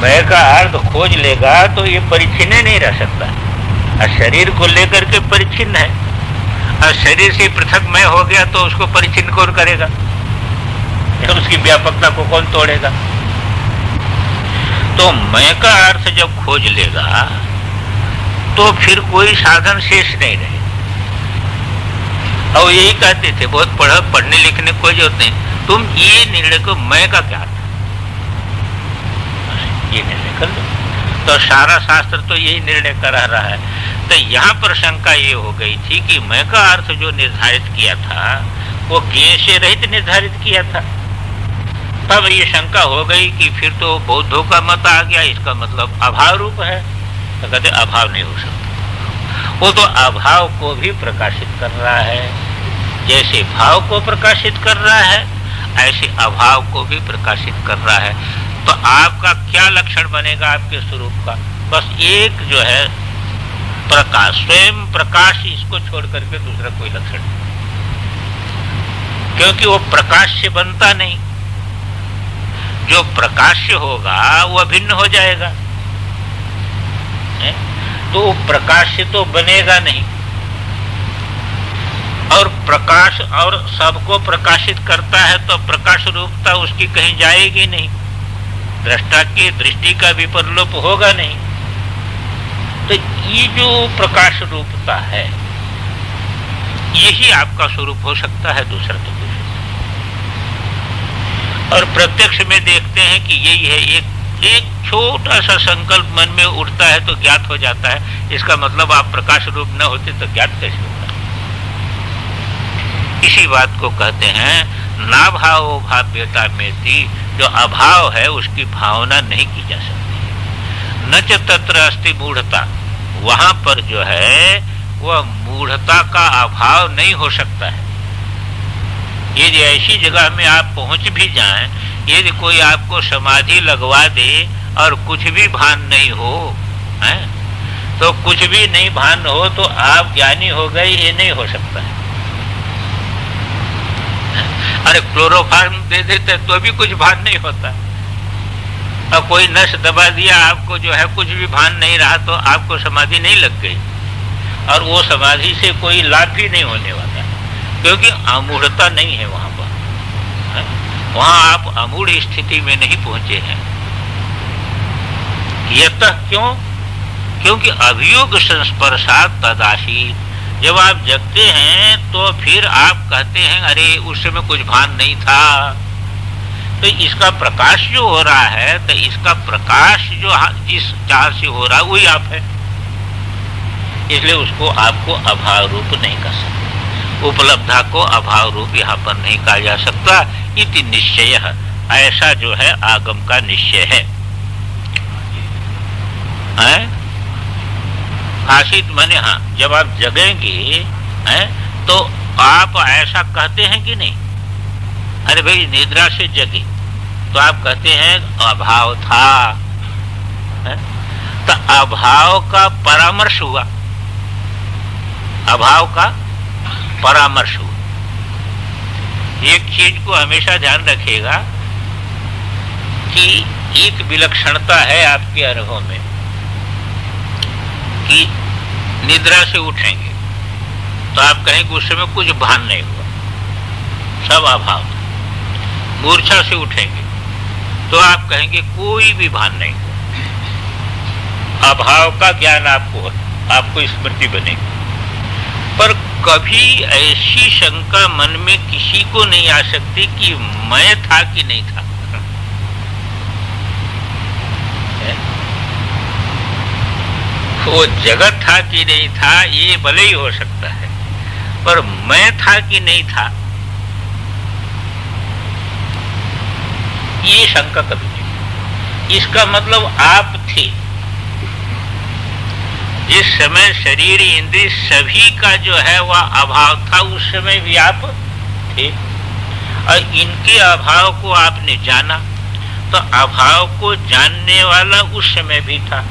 मैं का अर्थ खोज लेगा तो ये परिच्छिन्न नहीं रह सकता। और शरीर को लेकर के परिच्छिन्न है, और शरीर से पृथक मैं हो गया तो उसको परिच्छिन्न कौन करेगा? तो उसकी व्यापकता को कौन तोड़ेगा? तो मैं का अर्थ जब खोज लेगा तो फिर कोई साधन शेष नहीं रहे। और यही कहते थे, बहुत पढ़ने लिखने कोई जरूरत नहीं, तुम ये निर्णय को मैं का क्या था ये निर्णय कर लो। तो सारा शास्त्र तो यही निर्णय कर रहा है। तो यहाँ पर शंका ये हो गई थी कि मैं का अर्थ जो निर्धारित किया था वो ज्ञेय से रहित निर्धारित किया था। तब ये शंका हो गई कि फिर तो बौद्धों का मत आ गया, इसका मतलब अभाव रूप है। तो कहते अभाव नहीं हो सकता, वो तो अभाव को भी प्रकाशित कर रहा है। जैसे भाव को प्रकाशित कर रहा है ऐसे अभाव को भी प्रकाशित कर रहा है। तो आपका क्या लक्षण बनेगा आपके स्वरूप का? बस एक जो है प्रकाश, स्वयं प्रकाश, इसको छोड़ करके दूसरा कोई लक्षण नहीं, क्योंकि वो प्रकाश से बनता नहीं। जो प्रकाश्य होगा वो अभिन्न हो जाएगा, तो वो प्रकाश्य तो बनेगा नहीं। और प्रकाश और सबको प्रकाशित करता है तो प्रकाश रूपता उसकी कहीं जाएगी नहीं, दृष्टा की दृष्टि का विपरलोप होगा नहीं। तो ये जो प्रकाश रूपता है यही आपका स्वरूप हो सकता है, दूसरा तो कुछ। और प्रत्यक्ष में देखते हैं कि यही है। एक छोटा सा संकल्प मन में उठता है तो ज्ञात हो जाता है। इसका मतलब आप प्रकाश रूप न होते तो ज्ञात कैसे होता? इसी बात को कहते हैं नाभावो भाव्यता में थी। जो अभाव है उसकी भावना नहीं की जा सकती। न च तत्र अस्ति मूढ़ता, वहां पर जो है वह मूढ़ता का अभाव नहीं हो सकता है। यदि ऐसी जगह में आप पहुंच भी जाएं, यदि कोई आपको समाधि लगवा दे और कुछ भी भान नहीं हो, है? तो कुछ भी नहीं भान हो तो आप ज्ञानी हो गए, ये नहीं हो सकता है। अरे क्लोरोफार्म दे देते तो भी कुछ भान नहीं होता। और कोई नस दबा दिया, आपको जो है कुछ भी भान नहीं रहा, तो आपको समाधि नहीं लग गई, और वो समाधि से कोई लाभ भी नहीं होने वाला, क्योंकि अमूढ़ता नहीं है वहां पर। वहां आप अमूढ़ स्थिति में नहीं पहुंचे हैं। यतः क्यों? क्योंकि अभियोग संस्पर्शात तदाशी। जब आप जगते हैं तो फिर आप कहते हैं अरे उस समय कुछ भान नहीं था। तो इसका प्रकाश जो हो रहा है, तो इसका प्रकाश जो जिस चाह से हो रहा है वही आप है, इसलिए उसको आपको अभाव रूप नहीं कर सकते। उपलब्धा को अभाव रूप यहाँ पर नहीं कहा जा सकता। इति निश्चय, ऐसा जो है आगम का निश्चय है। आशित माने हाँ, जब आप जगेंगे तो आप ऐसा कहते हैं कि नहीं? अरे भाई निद्रा से जगे तो आप कहते हैं अभाव था, तो अभाव का परामर्श हुआ, अभाव का परामर्श हुआ। एक चीज को हमेशा ध्यान रखिएगा कि एक विलक्षणता है आपके अनुभव में कि निद्रा से उठेंगे तो आप कहेंगे उस समय कुछ भान नहीं हुआ, सब अभाव। मूर्छा से उठेंगे तो आप कहेंगे कोई भी भान नहीं हुआ, अभाव का ज्ञान आपको स्मृति बनेगी। पर कभी ऐसी शंका मन में किसी को नहीं आ सकती कि मैं था कि नहीं था। वो जगत था कि नहीं था ये भले ही हो सकता है, पर मैं था कि नहीं था ये शंका कभी नहीं। इसका मतलब आप थे। जिस समय शरीर इंद्रिय सभी का जो है वह अभाव था, उस समय भी आप थे, और इनके अभाव को आपने जाना, तो अभाव को जानने वाला उस समय भी था।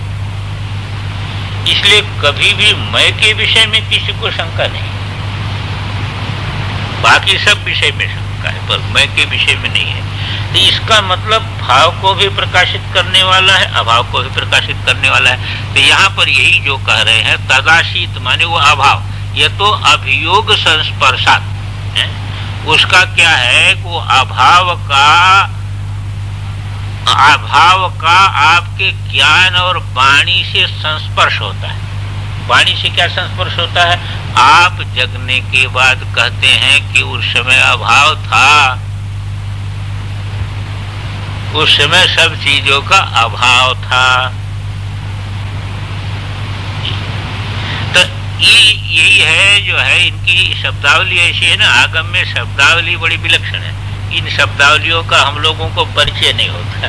इसलिए कभी भी मैं के विषय में किसी को शंका नहीं। बाकी सब विषय में शंका है, पर मैं के विषय में नहीं है। तो इसका मतलब भाव को भी प्रकाशित करने वाला है, अभाव को भी प्रकाशित करने वाला है। तो यहाँ पर यही जो कह रहे हैं तदाशीत माने वो अभाव, ये तो अभियोग संस्पर्शात है। उसका क्या है वो अभाव का आपके ज्ञान और वाणी से संस्पर्श होता है। वाणी से क्या संस्पर्श होता है? आप जगने के बाद कहते हैं कि उस समय अभाव था, उस समय सब चीजों का अभाव था। तो यही है जो है इनकी शब्दावली ऐसी है ना, आगम में शब्दावली बड़ी विलक्षण है। इन शब्दावलियों का हम लोगों को परिचय नहीं होता,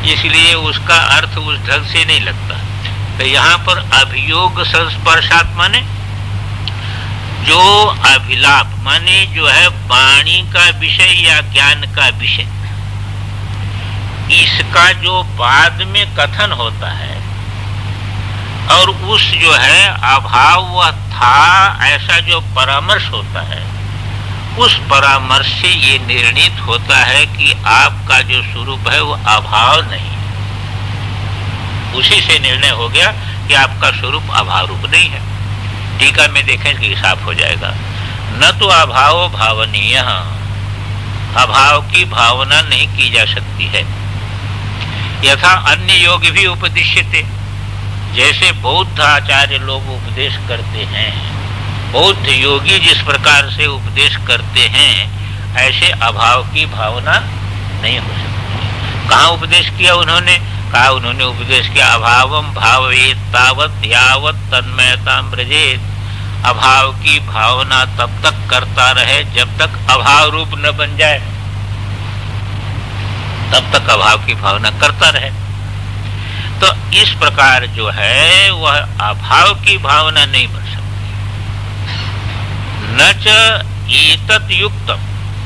इसलिए उसका अर्थ उस ढंग से नहीं लगता। तो यहाँ पर अभियोग संस्पर्शात माने जो अभिलाप माने जो है वाणी का विषय या ज्ञान का विषय, इसका जो बाद में कथन होता है और उस जो है अभाव वह था ऐसा जो परामर्श होता है, उस परामर्श से ये निर्णित होता है कि आपका जो स्वरूप है वो अभाव नहीं है। उसी से निर्णय हो गया कि आपका स्वरूप अभाव रूप नहीं है। टीका में देखें कि साफ हो जाएगा। न तो अभाव भावनीय, अभाव की भावना नहीं की जा सकती है। यथा अन्य योग भी उपदिश्यते, जैसे बौद्ध आचार्य लोग उपदेश करते हैं, बौद्ध योगी जिस प्रकार से उपदेश करते हैं ऐसे अभाव की भावना नहीं हो सकती। कहाँ उपदेश किया उन्होंने? कहा उन्होंने उपदेश किया अभावम भावेत तावत यावत तन्मयताम ब्रजेत। अभाव की भावना तब तक करता रहे जब तक अभाव रूप न बन जाए, तब तक अभाव की भावना करता रहे। तो इस प्रकार जो है वह अभाव की भावना नहीं बन सकती। न च एतत् युक्तम,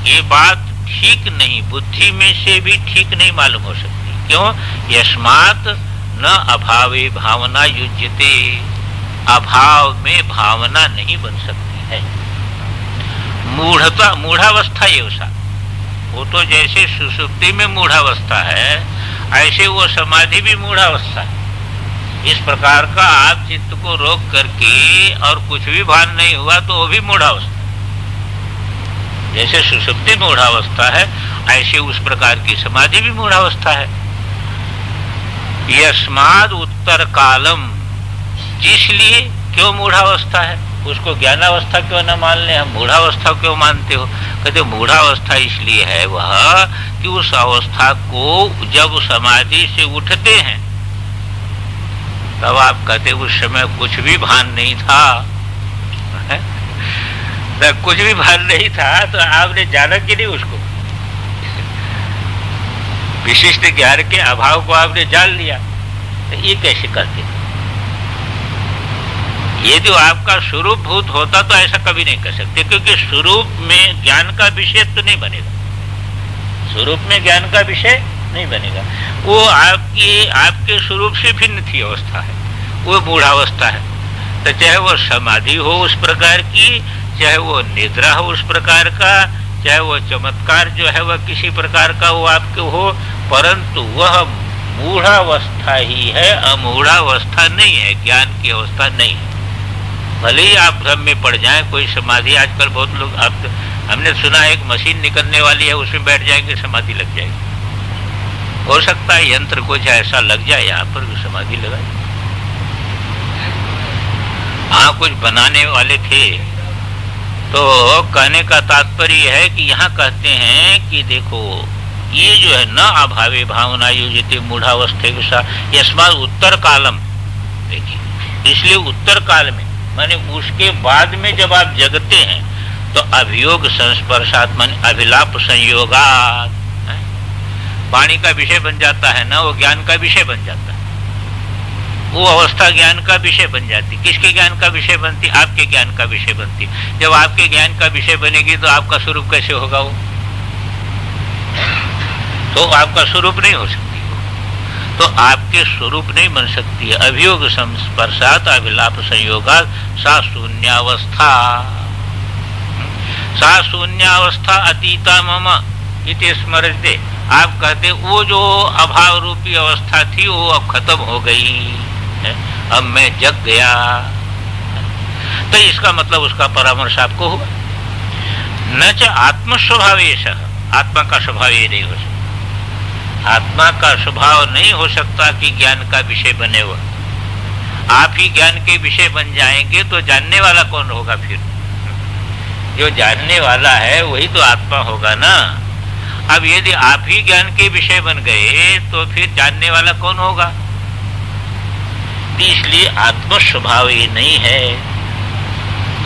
ये बात ठीक नहीं, बुद्धि में से भी ठीक नहीं मालूम हो सकती। क्यों? यस्मात् न अभावे भावना युज्यते, अभाव में भावना नहीं बन सकती है। मूढ़ता, मूढ़ावस्था ये उसा, वो तो जैसे सुषुप्ति में मूढ़ावस्था है ऐसे वो समाधि भी मूढ़ावस्था है। इस प्रकार का आप चित्त को रोक करके और कुछ भी भान नहीं हुआ तो वो भी मूढ़ावस्था। जैसे सुषुप्ति मूढ़ावस्था है ऐसे उस प्रकार की समाधि भी मूढ़ावस्था है। यस्माद उत्तर कालम, जिसलिए क्यों मूढ़ावस्था है, उसको ज्ञानावस्था क्यों न मान ले, हम मूढ़ावस्था क्यों मानते हो? कहते मूढ़ावस्था इसलिए है वह कि उस अवस्था को जब समाधि से उठते हैं तब आप कहते उस समय कुछ भी भान नहीं था, तो कुछ भी भान नहीं था तो आपने जाना कि नहीं उसको? विशिष्ट ज्ञान के अभाव को आपने जान लिया, तो ये कैसे करते? ये जो आपका स्वरूप भूत होता तो ऐसा कभी नहीं कर सकते, क्योंकि स्वरूप में ज्ञान का विषय तो नहीं बनेगा। स्वरूप में ज्ञान का विषय नहीं बनेगा, वो आपके स्वरूप से भिन्न थी अवस्था है, वो मूढ़ावस्था है। तो चाहे वो समाधि हो उस प्रकार की, चाहे वो निद्रा हो उस प्रकार का, चाहे वो चमत्कार जो है वह किसी प्रकार का वो आपके हो, परंतु वह मूढ़ावस्था ही है, अमूढ़ावस्था नहीं है, ज्ञान की अवस्था नहीं है। भले ही आप भ्रम में पड़ जाएं, कोई समाधि आजकल बहुत लोग, आप हमने सुना एक मशीन निकलने वाली है उसमें बैठ जाएंगे समाधि लग जाएगी। हो सकता है यंत्र कुछ ऐसा लग जाए यहाँ पर भी समाधि लगाए। हाँ कुछ बनाने वाले थे, तो कहने का तात्पर्य है कि यहाँ कहते हैं कि देखो ये जो है न अभावे भावना युज्यते मूढ़ावस्था यस्मात् उत्तर कालम, देखिए इसलिए उत्तर काल में माने उसके बाद में जब आप जगते हैं तो अभियोग संस्पर्शात माने अभिलाप संयोगात, वाणी का विषय बन जाता है ना, वो ज्ञान का विषय बन जाता है। वो अवस्था ज्ञान का विषय बन जाती। किसके ज्ञान का विषय बनती? आपके ज्ञान का विषय बनती। जब आपके ज्ञान का विषय बनेगी तो आपका स्वरूप कैसे होगा? वो तो आपका स्वरूप नहीं हो सकती, तो आपके स्वरूप नहीं बन सकती है। अभियोग संस्पर्शात अभिलाप संयोगात सा शून्यावस्था, सा शून्यावस्था अतीता मम, इति स्मरते, आप कहते वो जो अभाव रूपी अवस्था थी वो अब खत्म हो गई है, अब मैं जग गया। तो इसका मतलब उसका परामर्श आपको हुआ। न च आत्मस्वभावेश, आत्मा का स्वभाव ये नहीं हो सकता। आत्मा का स्वभाव नहीं हो सकता कि ज्ञान का विषय बने हुआ। आप ही ज्ञान के विषय बन जाएंगे तो जानने वाला कौन होगा? फिर जो जानने वाला है वही तो आत्मा होगा ना। अब यदि आप ही ज्ञान के विषय बन गए तो फिर जानने वाला कौन होगा? इसलिए आत्म स्वभाव ही नहीं है।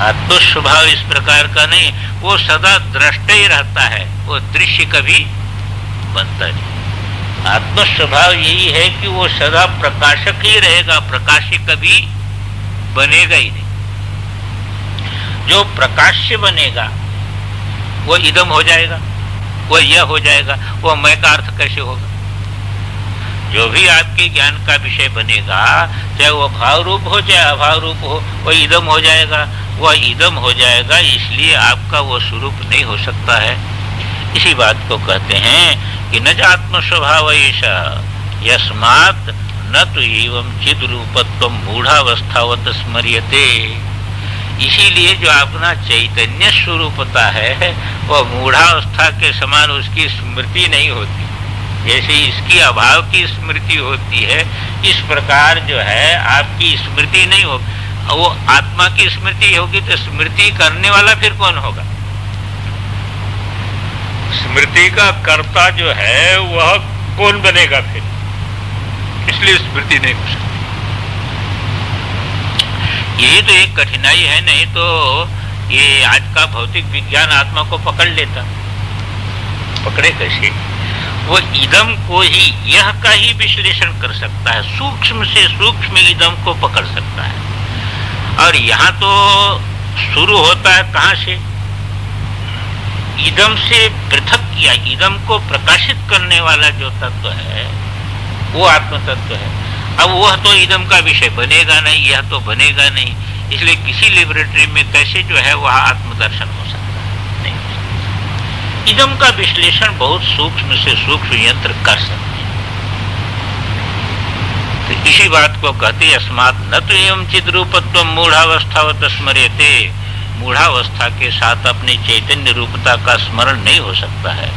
आत्म स्वभाव इस प्रकार का नहीं, वो सदा दृष्ट ही रहता है, वो दृश्य कभी बनता नहीं। आत्म स्वभाव यही है कि वो सदा प्रकाशक ही रहेगा, प्रकाश्य कभी बनेगा ही नहीं। जो प्रकाश्य बनेगा वो इदम हो जाएगा, वो यह हो जाएगा, वो मैं का अर्थ कैसे होगा? जो भी आपके ज्ञान का विषय बनेगा, चाहे वो भाव रूप हो चाहे अभाव रूप हो, वो इदम हो जाएगा, वह इदम हो जाएगा। इसलिए आपका वो स्वरूप नहीं हो सकता है। इसी बात को कहते हैं कि न आत्म स्वभाव ऐसा यस्मात् न तो एवं चिद रूपत्व मूढ़ावस्थावत स्मर्यते। इसीलिए जो अपना चैतन्य स्वरूपता है वह मूढ़ावस्था के समान उसकी स्मृति नहीं होती। जैसे इसकी अभाव की स्मृति होती है, इस प्रकार जो है आपकी स्मृति नहीं होगी। वो आत्मा की स्मृति होगी तो स्मृति करने वाला फिर कौन होगा? स्मृति का कर्ता जो है वह कौन बनेगा फिर? इसलिए स्मृति नहीं हो सकती। यही तो एक कठिनाई है, नहीं तो ये आज का भौतिक विज्ञान आत्मा को पकड़ लेता। पकड़े कैसे? वो इदम को ही, यह का ही विश्लेषण कर सकता है, सूक्ष्म से सूक्ष्म इदम को पकड़ सकता है। और यहाँ तो शुरू होता है कहाँ से? इदम से पृथक किया, इदम को प्रकाशित करने वाला जो तत्व है वो आत्म तत्व है। अब वह तो इदम का विषय बनेगा नहीं, यह तो बनेगा नहीं। इसलिए किसी लेबोरेटरी में कैसे जो है वह आत्मदर्शन हो सकता है? नहीं हो सकता। इदम का विश्लेषण बहुत सूक्ष्म से सूक्ष्म यंत्र कर सकते हैं। तो इसी बात को कहते अस्मात् न तो एवं चिद रूपत्व मूढ़ावस्थावत स्मर्यते। मूढ़ावस्था के साथ अपनी चैतन्य रूपता का स्मरण नहीं हो सकता है।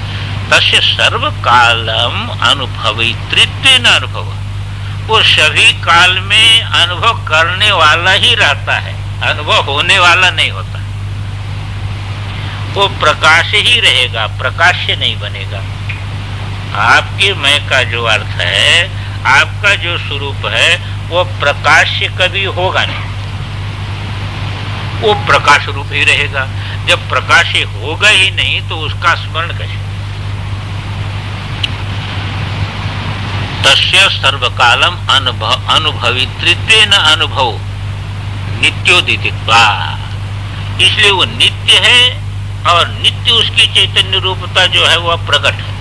तस्य सर्वकालम अनुभवितृत्व न अनुभव, वो सभी काल में अनुभव करने वाला ही रहता है, अनुभव होने वाला नहीं होता। वो प्रकाश ही रहेगा, प्रकाश्य नहीं बनेगा। आपके मैं का जो अर्थ है, आपका जो स्वरूप है वो प्रकाश्य कभी होगा नहीं, वो प्रकाश रूप ही रहेगा। जब प्रकाश होगा ही नहीं तो उसका स्मरण कैसे? तस्य सर्वकालम अनुभवितृत्व न अनुभव नित्योदितित्वा। इसलिए वो नित्य है और नित्य उसकी चैतन्य रूपता जो है वह प्रकट है।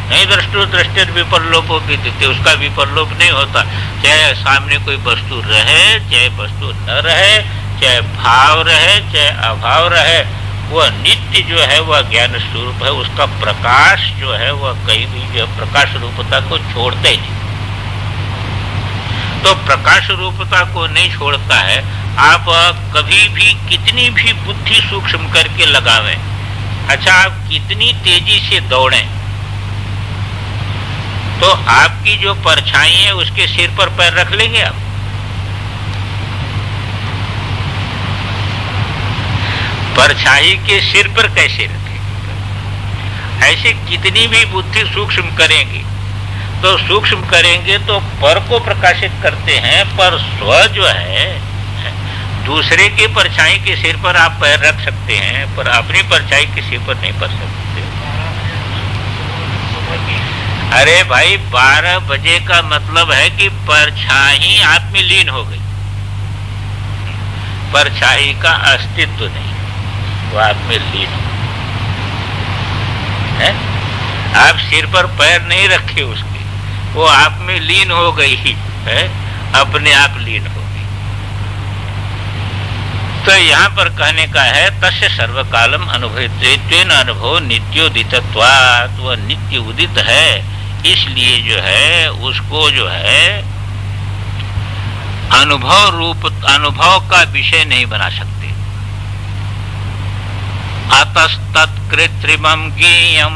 नहीं दृष्टो दृष्टिर विपरलोपो की द्वितीय, उसका विपरलोप नहीं होता। चाहे सामने कोई वस्तु रहे चाहे वस्तु न रहे, चाहे भाव रहे चाहे अभाव रहे, वह नित्य जो है वह ज्ञान स्वरूप है। उसका प्रकाश जो है वह कहीं भी जो प्रकाश रूपता को छोड़ते नहीं। तो प्रकाश रूपता को नहीं छोड़ता है। आप कभी भी कितनी भी बुद्धि सूक्ष्म करके लगावें, अच्छा आप कितनी तेजी से दौड़ें, तो आपकी जो परछाई है उसके सिर पर पैर रख लेंगे आप? परछाई के सिर पर कैसे रखेंगे? ऐसे कितनी भी बुद्धि सूक्ष्म करेंगे, तो सूक्ष्म करेंगे तो पर को प्रकाशित करते हैं, पर स्व जो है दूसरे के परछाई के सिर पर आप पैर रख सकते हैं, पर अपनी परछाई के सिर पर नहीं पड़ सकते। अरे भाई 12 बजे का मतलब है कि परछाई आप में लीन हो गई, परछाई का अस्तित्व नहीं, वो आप में लीन हो है। आप सिर पर पैर नहीं रखे उसके, वो आप में लीन हो गई है, अपने आप लीन हो गई। तो यहाँ पर कहने का है तस्य सर्वकालम अनुभवित्वेन अनुभव नित्योदितत्वात्, वह नित्य उदित है, इसलिए जो है उसको जो है अनुभव का विषय नहीं बना सकते। अतस्तत्कृत्रिमं ज्ञेयं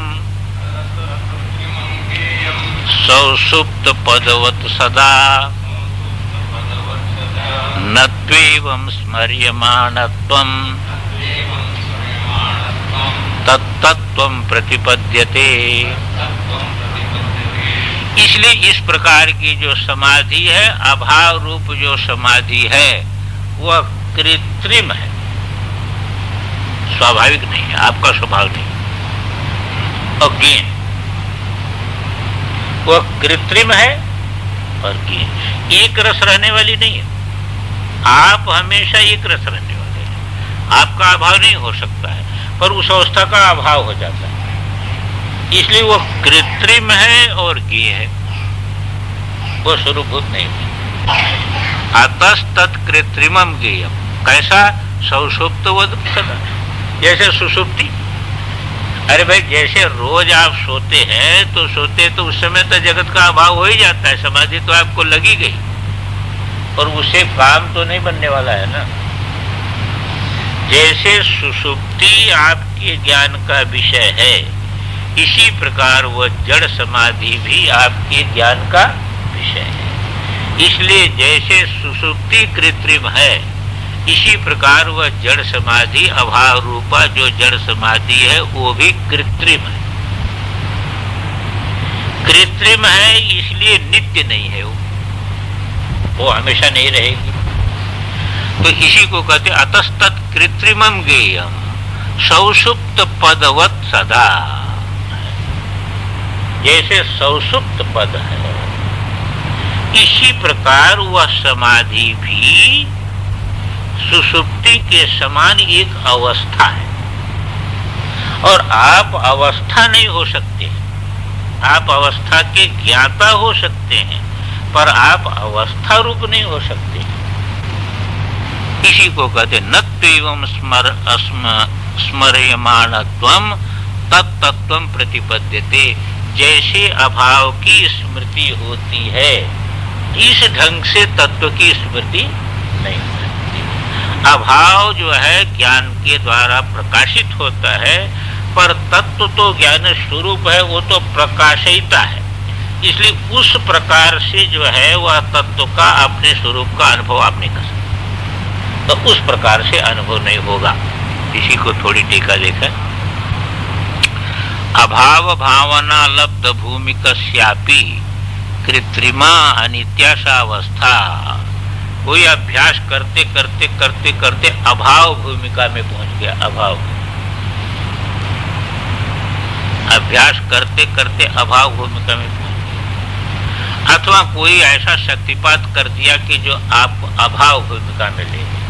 सौषुप्त पदवत् सदा नत्वेवं स्मर्यमाणत्वं तत्तत्वं प्रतिपद्यते। इसलिए इस प्रकार की जो समाधि है, अभाव रूप जो समाधि है, वह कृत्रिम है, स्वाभाविक नहीं है, आपका स्वभाव नहीं। अज्ञेय, वह कृत्रिम है और ज्ञेय, एक रस रहने वाली नहीं है। आप हमेशा एक रस रहने वाले हैं, आपका अभाव नहीं हो सकता है, पर उस अवस्था का अभाव हो जाता है, इसलिए वो कृत्रिम है और ज्ञेय है, वो स्वरूपभूत नहीं है। अतस्तत् कृत्रिमं ज्ञेयम्, कैसा? सौषुप्तवत् सदा, जैसे सुषुप्ति। अरे भाई, जैसे रोज आप सोते हैं तो सोते तो उस समय तो जगत का अभाव हो ही जाता है, समाधि तो आपको लगी गई, और उससे काम तो नहीं बनने वाला है ना। जैसे सुषुप्ति आपके ज्ञान का विषय है, इसी प्रकार वह जड़ समाधि भी आपके ज्ञान का विषय है। इसलिए जैसे सुषुप्ति कृत्रिम है, इसी प्रकार वह जड़ समाधि, अभाव रूपा जो जड़ समाधि है, वो भी कृत्रिम है। कृत्रिम है इसलिए नित्य नहीं है, वो हमेशा नहीं रहेगी। तो इसी को कहते अतस्तत् कृत्रिमं ज्ञेयं सौषुप्त पदवत् सदा। जैसे सौषुप्त पद है, इसी प्रकार वह समाधि भी सुषुप्ति के समान एक अवस्था है, और आप अवस्था नहीं हो सकते। आप अवस्था के ज्ञाता हो सकते हैं, पर आप अवस्था रूप नहीं हो सकते। इसी को कहते नत्वेवं स्मर्यमाणत्वं तत्तत्वं प्रतिपद्यते। जैसे अभाव की स्मृति होती है, इस ढंग से तत्व की स्मृति नहीं होती। अभाव जो है ज्ञान के द्वारा प्रकाशित होता है, पर तत्व तो ज्ञान स्वरूप है, वो तो प्रकाशिता है। इसलिए उस प्रकार से जो है वह तत्व का अपने स्वरूप का अनुभव आप नहीं कर सकते, तो उस प्रकार से अनुभव नहीं होगा। इसी को थोड़ी टीका देखें। अभाव भावना लब्ध भूमिकस्यापि कृत्रिमा अनित्याशावस्था। कोई अभ्यास करते करते करते करते अभाव भूमिका में पहुंच गया। अभ्यास करते करते अभाव भूमिका में पहुंच गया, अथवा कोई ऐसा शक्तिपात कर दिया कि जो आप अभाव भूमिका में ले गए।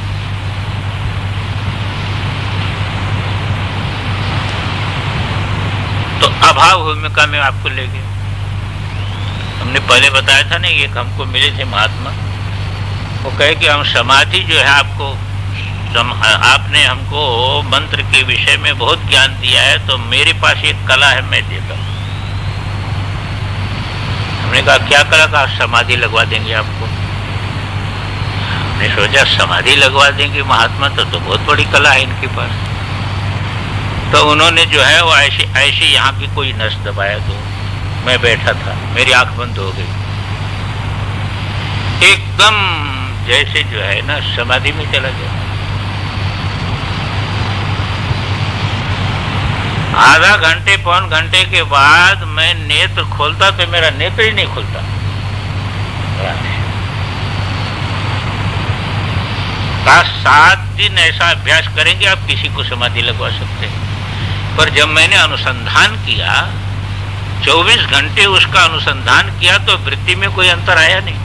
तो अभाव भूमिका में आपको ले गए। हमने पहले बताया था ना, एक हमको मिले थे महात्मा, वो कहे कि हम समाधि जो है आपने हमको मंत्र के विषय में बहुत ज्ञान दिया है, तो मेरे पास एक कला है, मैं देता हूँ। हमने कहा क्या कला? का समाधि लगवा देंगे आपको। हमने सोचा समाधि लगवा देंगे महात्मा, तो बहुत बड़ी कला है इनके पास। तो उन्होंने जो है वो ऐसे यहाँ की कोई नस दबाया, तो मैं बैठा था, मेरी आंख बंद हो गई, एकदम जैसे जो है ना समाधि में चला गया। आधा घंटे पौन घंटे के बाद मैं नेत्र खोलता तो मेरा नेत्र ही नहीं खुलता। का 7 दिन ऐसा अभ्यास करेंगे आप किसी को समाधि लगवा सकते हैं। पर जब मैंने अनुसंधान किया, 24 घंटे उसका अनुसंधान किया, तो वृत्ति में कोई अंतर आया नहीं।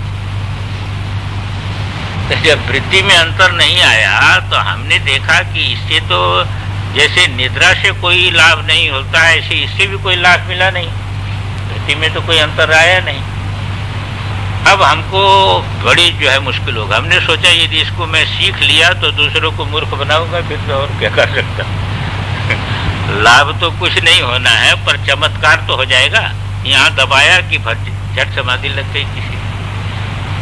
जब वृत्ति में अंतर नहीं आया तो हमने देखा कि इससे तो जैसे निद्रा से कोई लाभ नहीं होता है, ऐसे इससे भी कोई लाभ मिला नहीं। वृत्ति में तो कोई अंतर आया नहीं। अब हमको बड़ी जो है मुश्किल होगा। हमने सोचा यदि इसको मैं सीख लिया तो दूसरों को मूर्ख बनाऊंगा, फिर तो और क्या कर सकता। लाभ तो कुछ नहीं होना है, पर चमत्कार तो हो जाएगा। यहाँ दबाया कि झट समाधि लग गई किसी।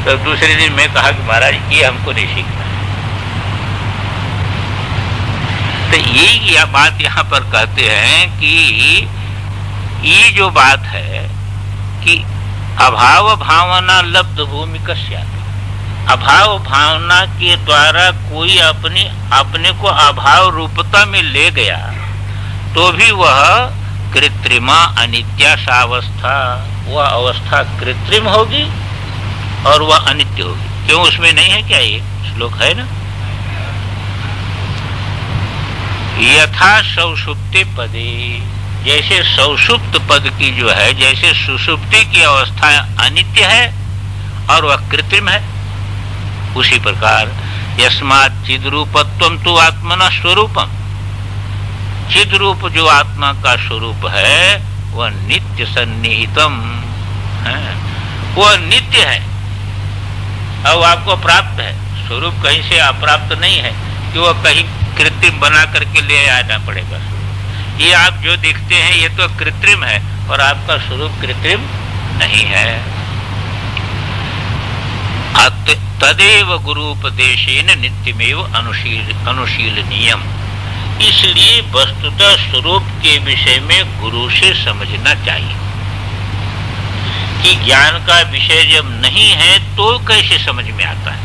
तो दूसरे दिन मैं कहा कि महाराज ये हमको नहीं सीखना। तो यही बात यहाँ पर कहते हैं कि ये जो बात है कि अभाव भावना लब्ध भूमि कस्यापि, अभाव भावना के द्वारा कोई अपने को अभाव रूपता में ले गया तो भी वह कृत्रिमा अनित्यावस्था, वह अवस्था कृत्रिम होगी और वह अनित्य होगी। क्यों, उसमें नहीं है क्या ये श्लोक है ना, यथा सौषुप्ति पदे, जैसे सौषुप्त पद की जो है, जैसे सुषुप्ति की अवस्था अनित्य है और वह कृत्रिम है, उसी प्रकार यस्मात् चिद्रूपत्वं तु आत्मना स्वरूपम, चिद रूप जो आत्मा का स्वरूप है वह नित्य सन्निहितम है, वह नित्य है और आपको प्राप्त है। स्वरूप कहीं से अप्राप्त नहीं है कि वह कहीं कृत्रिम बना करके ले आना पड़ेगा। ये आप जो दिखते हैं ये तो कृत्रिम है और आपका स्वरूप कृत्रिम नहीं है। तदेव गुरुपदेशेन नित्यमेव अनुशीलनीयम, इसलिए वस्तुतः स्वरूप के विषय में गुरु से समझना चाहिए कि ज्ञान का विषय जब नहीं है तो कैसे समझ में आता है।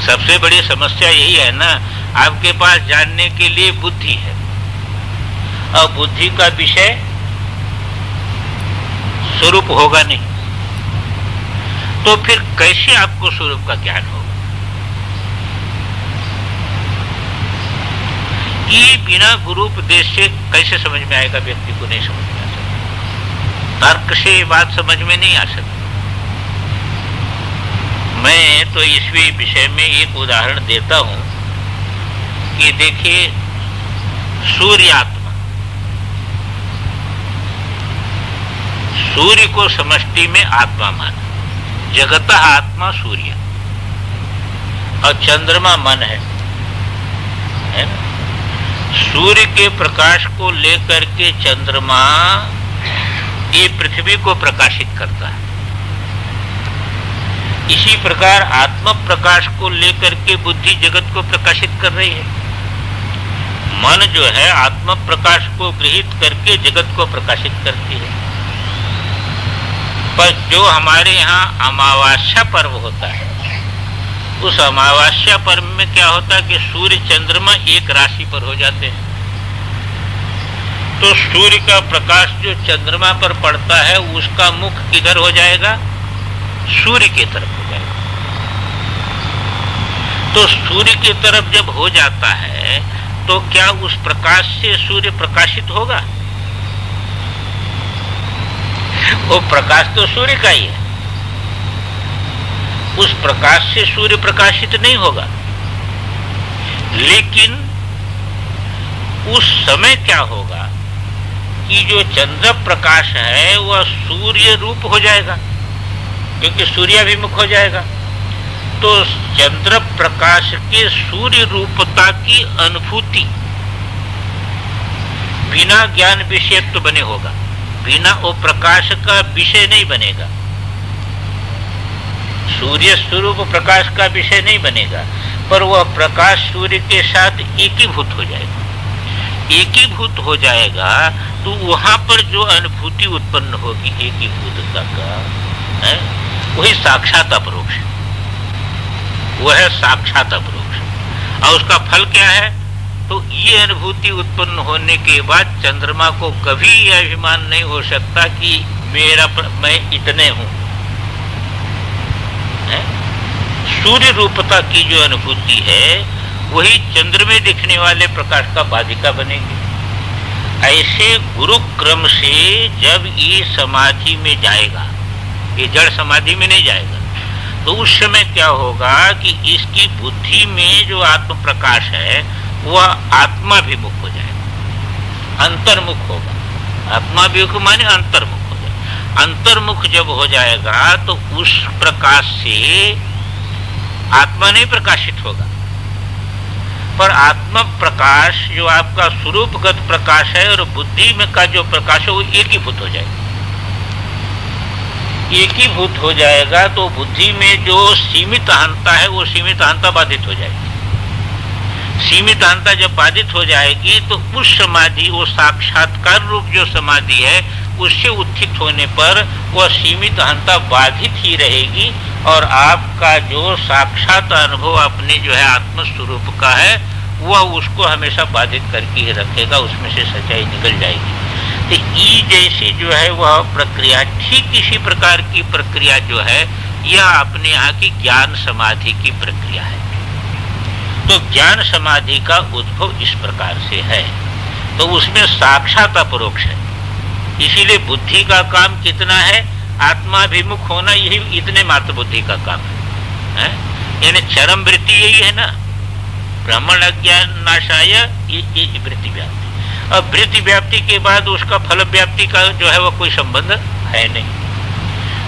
सबसे बड़ी समस्या यही है ना, आपके पास जानने के लिए बुद्धि है और बुद्धि का विषय स्वरूप होगा नहीं, तो फिर कैसे आपको स्वरूप का ज्ञान होगा। ये बिना गुरु उपदेश से कैसे समझ में आएगा, व्यक्ति को नहीं समझ में आ सकता, तर्क से बात समझ में नहीं आ सकती। मैं तो इस विषय में एक उदाहरण देता हूं कि देखिए, सूर्य आत्मा, सूर्य को समष्टि में आत्मा माना, जगतः आत्मा सूर्य और चंद्रमा मन है ना? सूर्य के प्रकाश को लेकर के चंद्रमा ये पृथ्वी को प्रकाशित करता है। इसी प्रकार आत्म प्रकाश को लेकर के बुद्धि जगत को प्रकाशित कर रही है। मन जो है आत्म प्रकाश को गृहीत करके जगत को प्रकाशित करती है। पर जो हमारे यहाँ अमावास्या पर्व होता है, उस अमावास्या पर्व में क्या होता है कि सूर्य चंद्रमा एक राशि पर हो जाते हैं, तो सूर्य का प्रकाश जो चंद्रमा पर पड़ता है उसका मुख किधर हो जाएगा, सूर्य की तरफ हो जाएगा। तो सूर्य की तरफ जब हो जाता है तो क्या उस प्रकाश से सूर्य प्रकाशित होगा? वो प्रकाश तो सूर्य का ही है, उस प्रकाश से सूर्य प्रकाशित नहीं होगा। लेकिन उस समय क्या होगा कि जो चंद्र प्रकाश है वह सूर्य रूप हो जाएगा, क्योंकि सूर्याभिमुख हो जाएगा। तो चंद्र प्रकाश के सूर्य रूपता की अनुभूति बिना ज्ञान विषयत्व बने होगा, बिना वो प्रकाश का विषय नहीं बनेगा। सूर्य स्वरूप प्रकाश का विषय नहीं बनेगा, पर वह प्रकाश सूर्य के साथ एकीभूत हो जाएगा। एकीभूत हो जाएगा तो वहां पर जो अनुभूति उत्पन्न होगी एकीभूतता का है, वही साक्षात अपरोक्ष, वह है साक्षात अपरोक्ष। और उसका फल क्या है? तो ये अनुभूति उत्पन्न होने के बाद चंद्रमा को कभी यह अभिमान नहीं हो सकता कि मैं इतने हूं। सूर्य रूपता की जो अनुभूति है वही चंद्र में दिखने वाले प्रकाश का बाधिका बनेगी। ऐसे गुरु क्रम से जब ये समाधि में जाएगा, ये जड़ समाधि में नहीं जाएगा, तो उस समय क्या होगा कि इसकी बुद्धि में जो आत्म प्रकाश है वह आत्माभिमुख हो जाएगा, अंतर्मुख होगा। आत्माभिमुख माने अंतर्मुख हो जाएगा। अंतर्मुख जब हो जाएगा तो उस प्रकाश से आत्मा नहीं प्रकाशित होगा, पर आत्म प्रकाश जो आपका स्वरूपगत प्रकाश है और बुद्धि में का जो प्रकाश है वो एकीभूत हो जाएगा। एकीभूत हो जाएगा तो बुद्धि में जो सीमित अहंता है वो सीमित अहंता बाधित हो जाएगी। सीमित अहंता जब बाधित हो जाएगी तो उस समाधि, वो साक्षात्कार रूप जो समाधि है, उससे उत्थित होने पर वह सीमित अहंता बाधित ही रहेगी और आपका जो साक्षात अनुभव अपने जो है आत्मस्वरूप का है वह उसको हमेशा बाधित करके ही रखेगा, उसमें से सच्चाई निकल जाएगी। तो ई जैसी जो है वह प्रक्रिया, ठीक इसी प्रकार की प्रक्रिया जो है यह अपने यहाँ की ज्ञान समाधि की प्रक्रिया है। तो ज्ञान समाधि का उद्भव इस प्रकार से है, तो उसमें साक्षात अपरोक्ष है। इसीलिए बुद्धि का काम कितना है, आत्माभिमुख होना, यही इतने मात्र बुद्धि का काम है। यानी चरम वृत्ति यही है ना, ब्राह्मण अज्ञान नाशाय, ये वृत्ति व्याप्ति। अब वृत्ति व्याप्ति के बाद उसका फल व्याप्ति का जो है वो कोई संबंध है नहीं।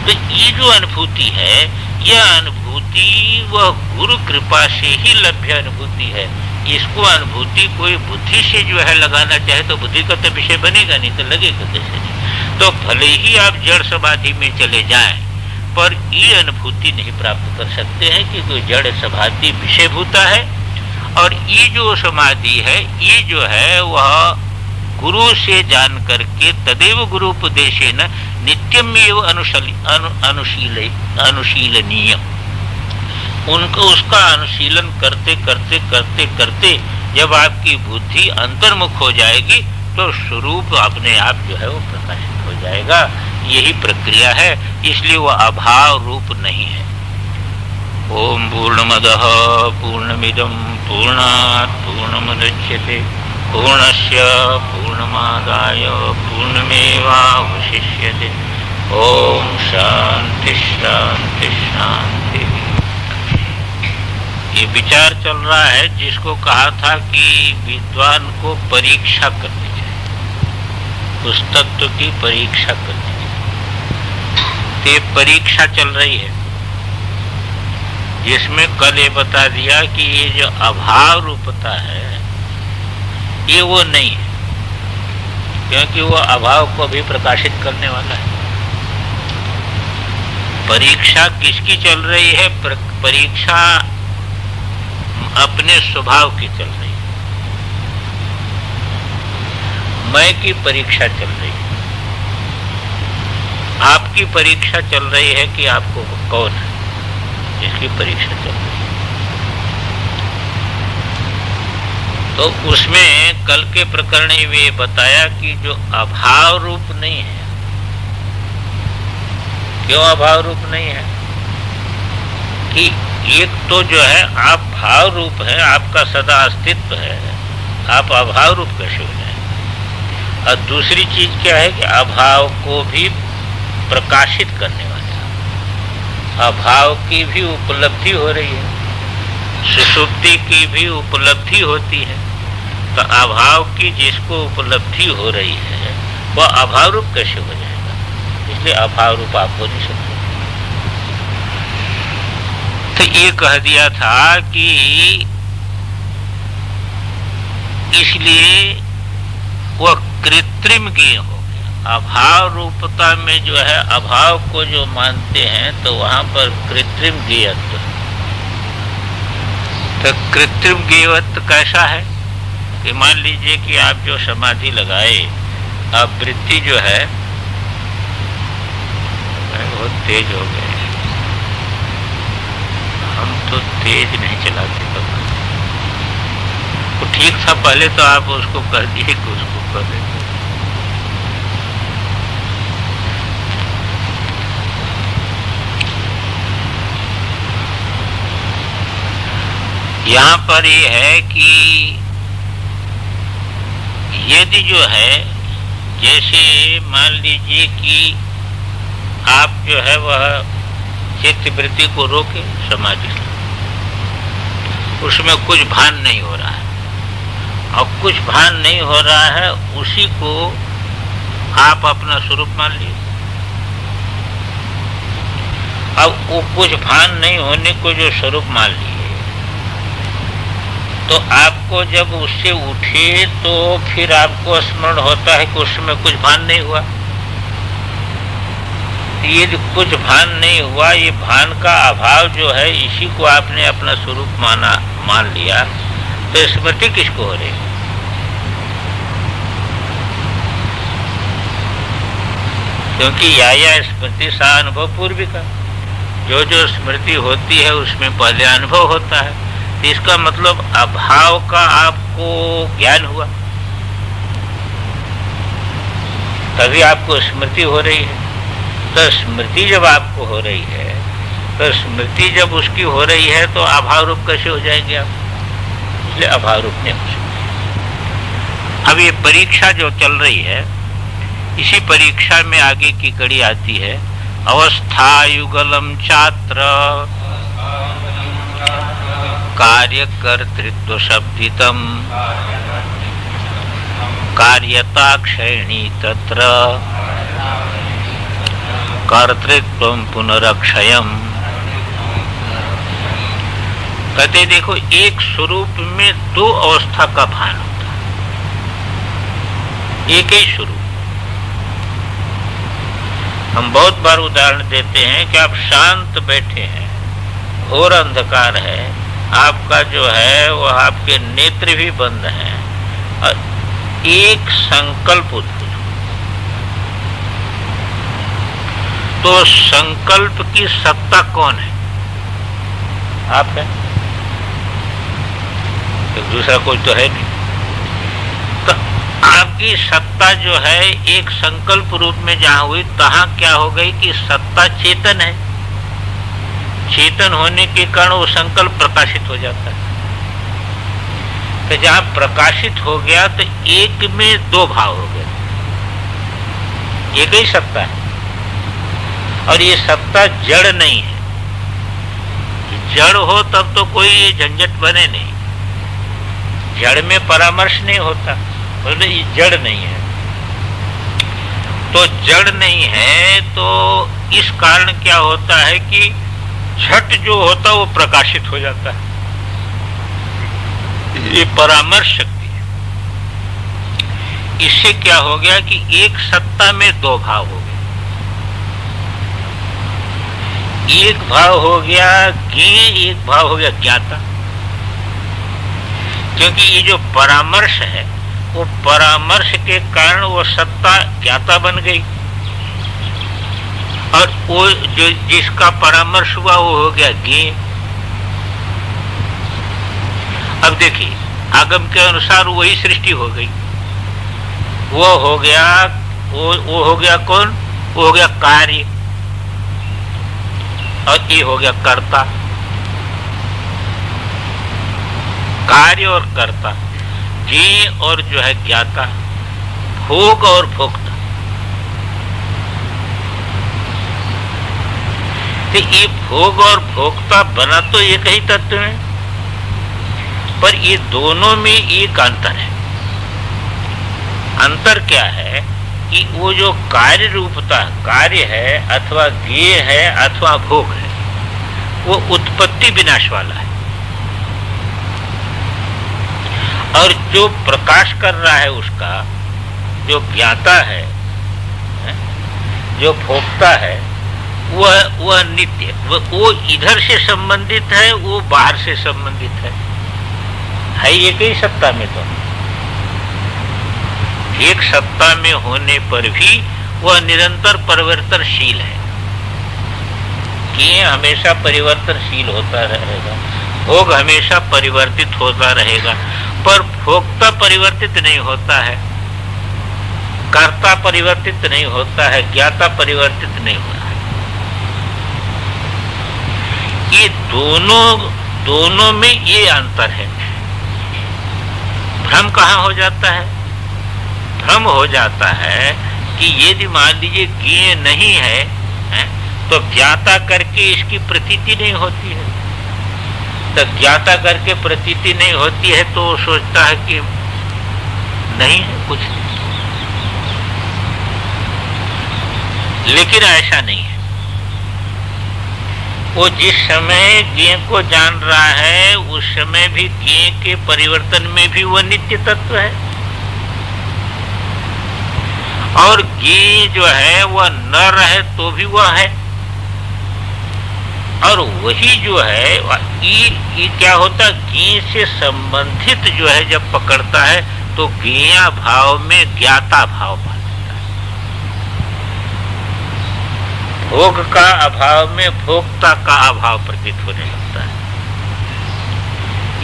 तो ये जो अनुभूति है, यह अनुभूति वह गुरु कृपा से ही लभ्य अनुभूति है। इसको अनुभूति कोई बुद्धि से जो है लगाना चाहे तो बुद्धि का तो विषय बनेगा नहीं, तो लगेगा कैसे नहीं। तो भले ही आप जड़ समाधि में चले जाएं, पर ये अनुभूति नहीं प्राप्त कर सकते हैं कि कोई जड़ समाधि विषयभूता है। और ये जो समाधि है, ये जो है वह गुरु से जान करके तदेव गुरु उपदेशेन नित्यम एव अनुशीलनीय, उनको उसका अनुशीलन करते करते करते करते जब आपकी बुद्धि अंतर्मुख हो जाएगी तो स्वरूप अपने आप जो है वो प्रकाशित हो जाएगा। यही प्रक्रिया है, इसलिए वो अभाव रूप नहीं है। ओम पूर्णमदः पूर्णमिदं पूर्णात् पूर्णमुदच्यते पूर्णस्य पूर्णमादाय पूर्णमेवावशिष्यते। ओम शांति शांति शांति। ये विचार चल रहा है जिसको कहा था कि विद्वान को परीक्षा करनी चाहिए, उस तत्व की परीक्षा करनी चाहिए। ये परीक्षा चल रही है जिसमें कल ये बता दिया कि ये जो अभाव रूपता है ये वो नहीं है, क्योंकि वो अभाव को भी प्रकाशित करने वाला है। परीक्षा किसकी चल रही है? परीक्षा अपने स्वभाव की चल रही है। मैं की परीक्षा चल रही है, आपकी परीक्षा चल रही है कि आपको कौन है, इसकी परीक्षा चल रही है। तो उसमें कल के प्रकरण में बताया कि जो अभाव रूप नहीं है, क्यों अभाव रूप नहीं है कि एक तो जो है आप भाव रूप है, आपका सदा अस्तित्व है, आप अभाव रूप कैसे हो जाए। और दूसरी चीज क्या है कि अभाव को भी प्रकाशित करने वाले, अभाव की भी उपलब्धि हो रही है, सुषुप्ति की भी उपलब्धि होती है। तो अभाव की जिसको उपलब्धि हो रही है वह अभाव रूप कैसे हो जाएगा? इसलिए अभाव रूप आप हो नहीं सकते। तो ये कह दिया था कि इसलिए वह कृत्रिम ज्ञेय हो गया। अभाव रूपता में जो है अभाव को जो मानते हैं तो वहां पर कृत्रिम ज्ञेयत्व। तो कृत्रिम ज्ञेयत्व कैसा है कि मान लीजिए कि आप जो समाधि लगाए, अब वृत्ति जो है बहुत तेज हो गए, हम तो तेज नहीं चलाते कभी। वो ठीक था पहले, तो आप उसको कर दिए कि उसको कर देते। यहाँ पर ये है कि यदि जो है, जैसे मान लीजिए कि आप जो है वह चित्त वृत्ति को रोके समाधि से, उसमें कुछ भान नहीं हो रहा है, और कुछ भान नहीं हो रहा है उसी को आप अपना स्वरूप मान लीजिए। अब वो कुछ भान नहीं होने को जो स्वरूप मान लिए, तो आपको जब उससे उठे तो फिर आपको स्मरण होता है कि उसमें कुछ भान नहीं हुआ। ये जो कुछ भान नहीं हुआ, ये भान का अभाव जो है, इसी को आपने अपना स्वरूप मान लिया, तो स्मृति किसको हो रही? क्योंकि या स्मृति सा अनुभव पूर्विका, जो जो स्मृति होती है उसमें पहले अनुभव होता है। तो इसका मतलब अभाव का आपको ज्ञान हुआ, तभी आपको स्मृति हो रही है। तो स्मृति जब आपको हो रही है, तो स्मृति जब उसकी हो रही है तो अभाव रूप कैसे हो जाएंगे आप? इसलिए अभाव रूप नहीं हो सकते। अब ये परीक्षा जो चल रही है, इसी परीक्षा में आगे की कड़ी आती है, अवस्था युगलम छात्र कार्यकर्तृत्व शब्दितम कार्यता क्षयणी तत्र कर्तृत्व पुनरक्षयम। कहते देखो, एक स्वरूप में दो अवस्था का भान होता है, एक ही स्वरूप। हम बहुत बार उदाहरण देते हैं कि आप शांत बैठे हैं, घोर अंधकार है, आपका जो है वो आपके नेत्र भी बंद हैं, और एक संकल्प उद्भूत, तो संकल्प की सत्ता कौन है? आप है, तो दूसरा कोई तो है नहीं। तो आपकी सत्ता जो है एक संकल्प रूप में जहां हुई, तहां क्या हो गई कि सत्ता चेतन है। चेतन होने के कारण वो संकल्प प्रकाशित हो जाता है। तो जहां प्रकाशित हो गया तो एक में दो भाव हो गए, एक ही सत्ता है। और ये सत्ता जड़ नहीं है। जड़ हो तब तो कोई झंझट बने नहीं, जड़ में परामर्श नहीं होता, बोले ये जड़ नहीं है। तो जड़ नहीं है तो इस कारण क्या होता है कि झट जो होता वो प्रकाशित हो जाता है, ये परामर्श शक्ति है। इससे क्या हो गया कि एक सत्ता में दो भाव हो गए, एक भाव हो गया ज्ञेय, एक भाव हो गया ज्ञाता। क्योंकि ये जो परामर्श है, वो परामर्श के कारण वो सत्ता ज्ञाता बन गई, और वो जो जिसका परामर्श हुआ वो हो गया ज्ञेय। अब देखिए, आगम के अनुसार वही सृष्टि हो गई, वो हो गया कौन? वो हो गया कार्य, और ये हो गया कर्ता। कार्य और कर्ता, ज्ञेय और जो है ज्ञाता, भोग और भोक्ता। तो ये भोग और भोक्ता बना तो एक ही तत्व है, पर ये दोनों में एक अंतर है। अंतर क्या है कि वो जो कार्य रूपता कार्य है, अथवा ज्ञेय है, अथवा भोग है, वो उत्पत्ति विनाश वाला है, और जो प्रकाश कर रहा है उसका जो ज्ञाता है, जो भोक्ता है, वह नित्य, वो इधर से संबंधित है, वो बाहर से संबंधित है एक ही सत्ता में। तो एक सत्ता में होने पर भी वह निरंतर परिवर्तनशील है, कि हमेशा परिवर्तनशील होता रहेगा, भोग हमेशा परिवर्तित होता रहेगा, पर भोक्ता परिवर्तित नहीं होता है, कर्ता परिवर्तित नहीं होता है, ज्ञाता परिवर्तित नहीं होता है। ये दोनों में ये अंतर है। भ्रम कहाँ हो जाता है? भ्रम हो जाता है कि यदि मान लीजिए ज्ञेय नहीं है, तो ज्ञाता करके इसकी प्रतीति नहीं होती है। तो ज्ञाता करके प्रतीति नहीं होती है तो सोचता है कि नहीं है कुछ, लेकिन ऐसा नहीं है। वो जिस समय ज्ञ को जान रहा है उस समय भी ज्ञ के परिवर्तन में भी वह नित्य तत्व है, और ज्ञ जो है वह न रहे तो भी वह है। और वही जो है ये क्या होता है, ज्ञ से संबंधित जो है जब पकड़ता है तो ज्ञेया भाव में ज्ञाता भाव मान लेता है। भोग का अभाव में भोक्ता का अभाव प्रतीत होने लगता है।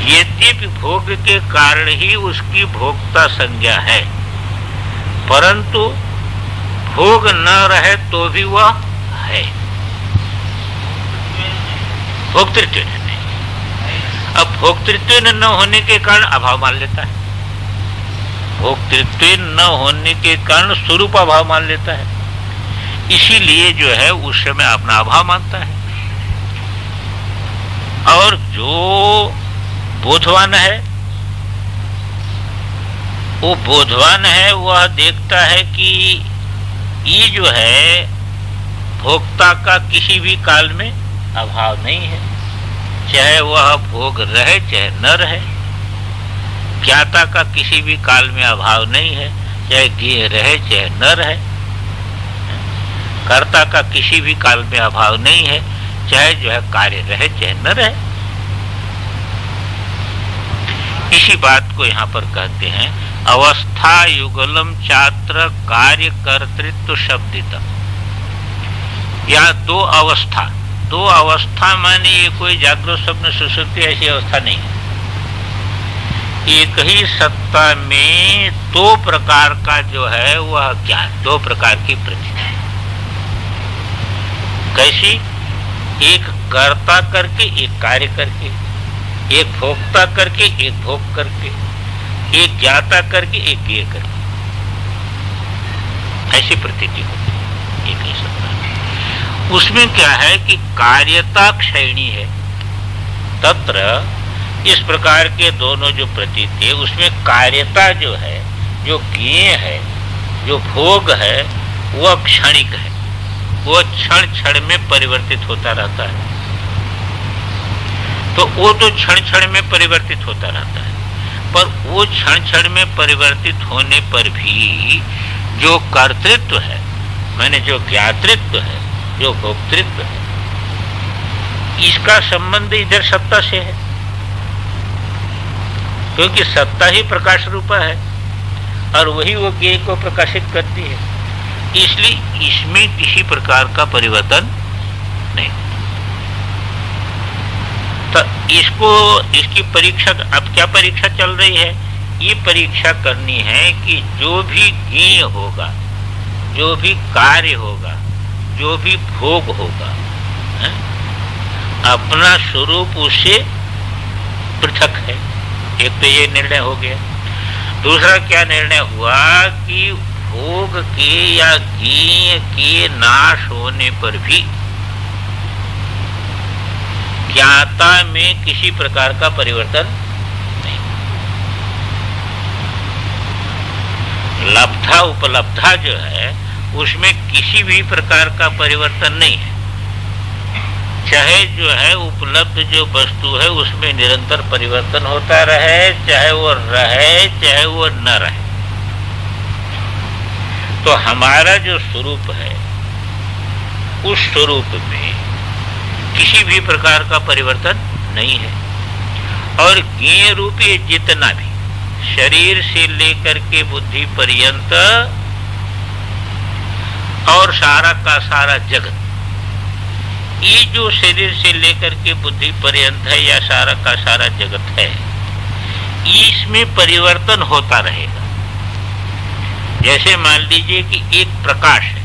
यद्यपि भोग के कारण ही उसकी भोक्ता संज्ञा है, परंतु भोग न रहे तो भी वह है, भोक्तृत्व नहीं। अब भोक्तृत्व न होने के कारण अभाव मान लेता है, भोक्तृत्व न होने के कारण स्वरूप अभाव मान लेता है, इसीलिए जो है उस समय अपना अभाव मानता है। और जो बोधवान है, वो बोधवान है, वह देखता है कि ये जो है भोक्ता का किसी भी काल में अभाव नहीं है, चाहे वह भोग रहे चाहे न रहे। ज्ञाता का किसी भी काल में अभाव नहीं है, चाहे ज्ञेय रहे चाहे न रहे। कर्ता का किसी भी काल में अभाव नहीं है, चाहे जो है कार्य रहे चाहे न रहे। इसी बात को यहाँ पर कहते हैं अवस्था युगलम चात्र कार्य कर्तृत्व शब्दित। या दो अवस्था माने ये कोई जागृत स्वप्न सुषुप्ति ऐसी अवस्था नहीं है। एक ही सत्ता में दो प्रकार का जो है वह ज्ञान, दो प्रकार की प्रतीति। कैसी? एक कर्ता करके एक कार्य करके, एक भोक्ता करके एक भोग करके, एक ज्ञाता करके एक ज्ञेय करके, ऐसी प्रतीति होती है एक ही सत्ता। उसमें क्या है कि कार्यता क्षयणी है। तत्र इस प्रकार के दोनों जो प्रतीत है उसमें कार्यता जो है, जो ज्ञेय है, जो भोग है, वह क्षणिक है, वो क्षण क्षण में परिवर्तित होता रहता है। तो वो तो क्षण क्षण में परिवर्तित होता रहता है, पर वो क्षण क्षण में परिवर्तित होने पर भी जो कर्तृत्व है, माने जो ज्ञातृत्व है, जो भोक्तृत्व है, इसका संबंध इधर सत्ता से है, क्योंकि सत्ता ही प्रकाश रूपा है और वही वो ज्ञेय को प्रकाशित करती है। इसलिए इसमें किसी प्रकार का परिवर्तन नहीं। तो इसकी परीक्षा, अब क्या परीक्षा चल रही है? ये परीक्षा करनी है कि जो भी ज्ञेय होगा, जो भी कार्य होगा, जो भी भोग होगा, अपना स्वरूप उससे पृथक है। एक तो ये निर्णय हो गया। दूसरा क्या निर्णय हुआ कि भोग के या ज्ञेय के नाश होने पर भी ज्ञाता में किसी प्रकार का परिवर्तन नहीं। लब्धा उपलब्धा जो है उसमें किसी भी प्रकार का परिवर्तन नहीं है। चाहे जो है उपलब्ध जो वस्तु है उसमें निरंतर परिवर्तन होता रहे, चाहे वो रहे चाहे वो न रहे। तो हमारा जो स्वरूप है उस स्वरूप में किसी भी प्रकार का परिवर्तन नहीं है। और ज्ञेय रूप ये जितना भी शरीर से लेकर के बुद्धि पर्यंत और सारा का सारा जगत, ये जो शरीर से लेकर के बुद्धि पर्यंत है या सारा का सारा जगत है, इसमें परिवर्तन होता रहेगा। जैसे मान लीजिए कि एक प्रकाश है,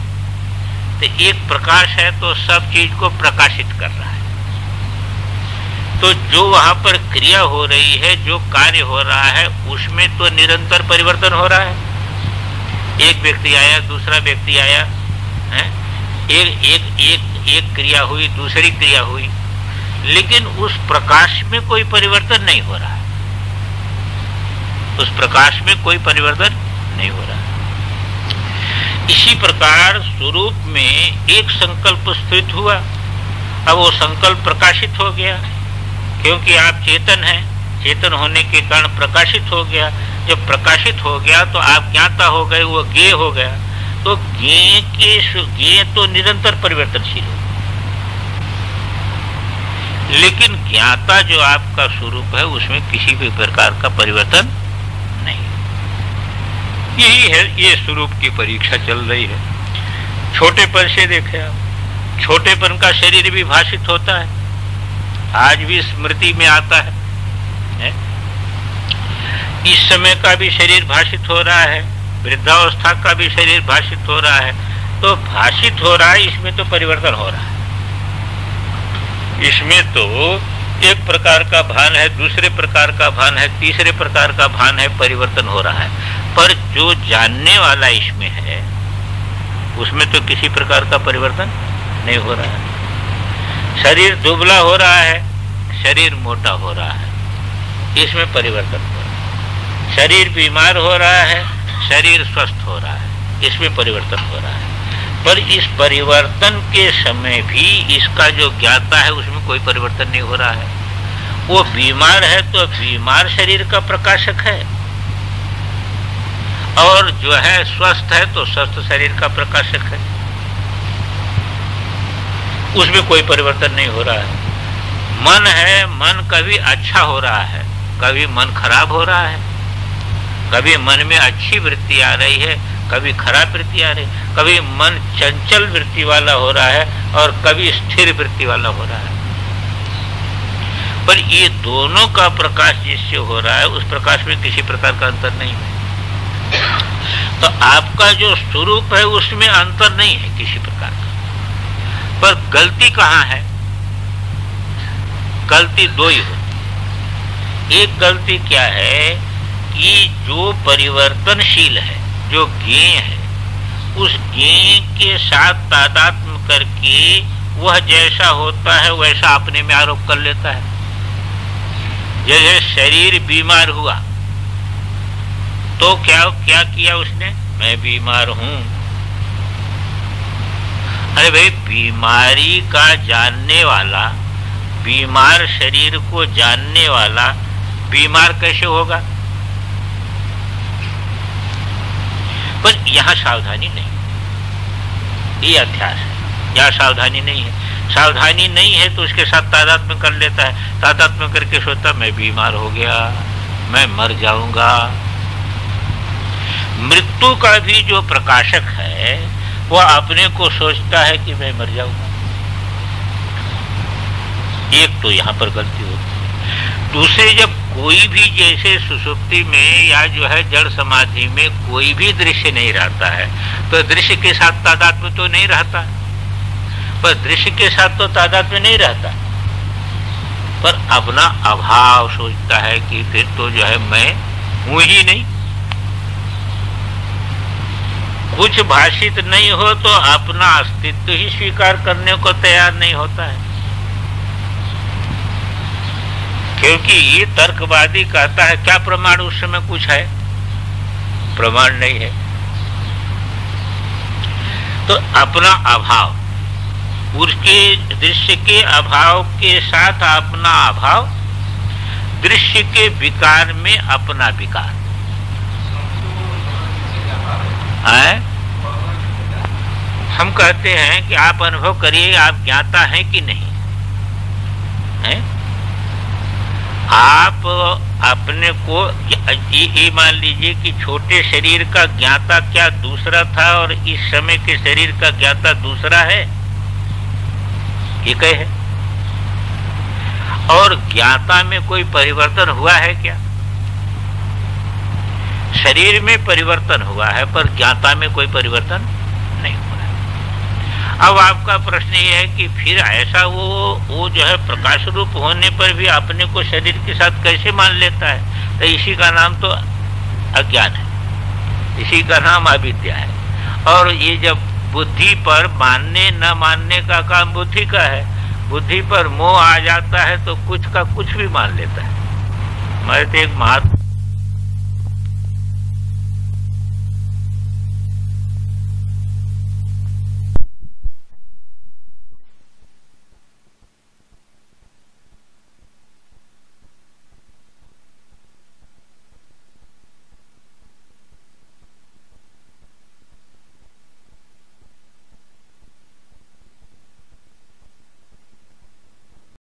तो एक प्रकाश है तो सब चीज को प्रकाशित कर रहा है। तो जो वहां पर क्रिया हो रही है, जो कार्य हो रहा है, उसमें तो निरंतर परिवर्तन हो रहा है। एक व्यक्ति आया, दूसरा व्यक्ति आया, है? एक क्रिया हुई, दूसरी क्रिया हुई, लेकिन उस प्रकाश में कोई परिवर्तन नहीं हो रहा है। उस प्रकाश में कोई परिवर्तन नहीं हो रहा है। इसी प्रकार स्वरूप में एक संकल्प स्थित हुआ अब वो संकल्प प्रकाशित हो गया, क्योंकि आप चेतन हैं, चेतन होने के कारण प्रकाशित हो गया। जब प्रकाशित हो गया तो आप ज्ञाता हो गए, वो ज्ञेय हो गया। तो ज्ञेय तो निरंतर परिवर्तनशील हो, लेकिन ज्ञाता जो आपका स्वरूप है उसमें किसी भी प्रकार का परिवर्तन नहीं। यही है, ये स्वरूप की परीक्षा चल रही है। छोटेपन से देखें आप, छोटेपन का शरीर भी भाषित होता है, आज भी स्मृति में आता है? इस समय का भी शरीर भाषित हो रहा है, वृद्धावस्था का भी शरीर भाषित हो रहा है। तो भाषित हो रहा है, इसमें तो परिवर्तन हो रहा है। इसमें तो एक प्रकार का भान है, दूसरे प्रकार का भान है, तीसरे प्रकार का भान है, परिवर्तन हो रहा है। पर जो जानने वाला इसमें है उसमें तो किसी प्रकार का परिवर्तन नहीं हो रहा है। शरीर दुबला हो रहा है, शरीर मोटा हो रहा है, इसमें परिवर्तन हो रहा है। शरीर बीमार हो रहा है, शरीर स्वस्थ हो रहा है, इसमें परिवर्तन हो रहा है। पर इस परिवर्तन के समय भी इसका जो ज्ञाता है उसमें कोई परिवर्तन नहीं हो रहा है। वो बीमार है तो बीमार शरीर का प्रकाशक है, और जो है स्वस्थ है तो स्वस्थ शरीर का प्रकाशक है, उसमें कोई परिवर्तन नहीं हो रहा है। मन है, मन कभी अच्छा हो रहा है, कभी मन खराब हो रहा है, कभी मन में अच्छी वृत्ति आ रही है, कभी खराब वृत्ति आ रही है, कभी मन चंचल वृत्ति वाला हो रहा है और कभी स्थिर वृत्ति वाला हो रहा है। पर ये दोनों का प्रकाश जिससे हो रहा है उस प्रकाश में किसी प्रकार का अंतर नहीं है। तो आपका जो स्वरूप है उसमें अंतर नहीं है किसी प्रकार का। पर गलती कहाँ है? गलती दो ही होती। एक गलती क्या है कि जो परिवर्तनशील है, जो ज्ञेय है, उस ज्ञेय के साथ तादात्म्य करके वह जैसा होता है वैसा अपने में आरोप कर लेता है। जैसे शरीर बीमार हुआ तो क्या किया उसने? मैं बीमार हूं। अरे भाई, बीमारी का जानने वाला, बीमार शरीर को जानने वाला बीमार कैसे होगा? पर यहां सावधानी नहीं, ये अध्यास है। यहां सावधानी नहीं है। सावधानी नहीं है तो उसके साथ तादात्म्य कर लेता है। तादात्म्य करके सोचता मैं बीमार हो गया, मैं मर जाऊंगा। मृत्यु का भी जो प्रकाशक है वह अपने को सोचता है कि मैं मर जाऊंगा। एक तो यहां पर गलती होती है। दूसरे, जब कोई भी जैसे सुसुप्ति में या जो है जड़ समाधि में कोई भी दृश्य नहीं रहता है तो दृश्य के साथ तादात्म्य तो नहीं रहता, पर दृश्य के साथ तो तादात्म्य नहीं रहता, पर अपना अभाव सोचता है कि फिर तो जो है मैं हूं ही नहीं। कुछ भाषित नहीं हो तो अपना अस्तित्व ही स्वीकार करने को तैयार नहीं होता है, क्योंकि ये तर्कवादी कहता है क्या प्रमाण उस समय कुछ है? प्रमाण नहीं है। तो अपना अभाव, उसके दृश्य के अभाव के साथ अपना अभाव, दृश्य के विकार में अपना विकार है। हम कहते हैं कि आप अनुभव करिए, आप ज्ञाता हैं कि नहीं है? आप अपने को ये मान लीजिए कि छोटे शरीर का ज्ञाता क्या दूसरा था और इस समय के शरीर का ज्ञाता दूसरा है, एक है। और ज्ञाता में कोई परिवर्तन हुआ है क्या? शरीर में परिवर्तन हुआ है पर ज्ञाता में कोई परिवर्तन नहीं हुआ है। अब आपका प्रश्न ये है कि फिर ऐसा वो जो है प्रकाश रूप होने पर भी अपने को शरीर के साथ कैसे मान लेता है? तो इसी का नाम तो अज्ञान है, इसी का नाम अविद्या है। और ये जब बुद्धि पर मानने न मानने का काम बुद्धि का है, बुद्धि पर मोह आ जाता है तो कुछ का कुछ भी मान लेता है। मैं तो एक महात्मा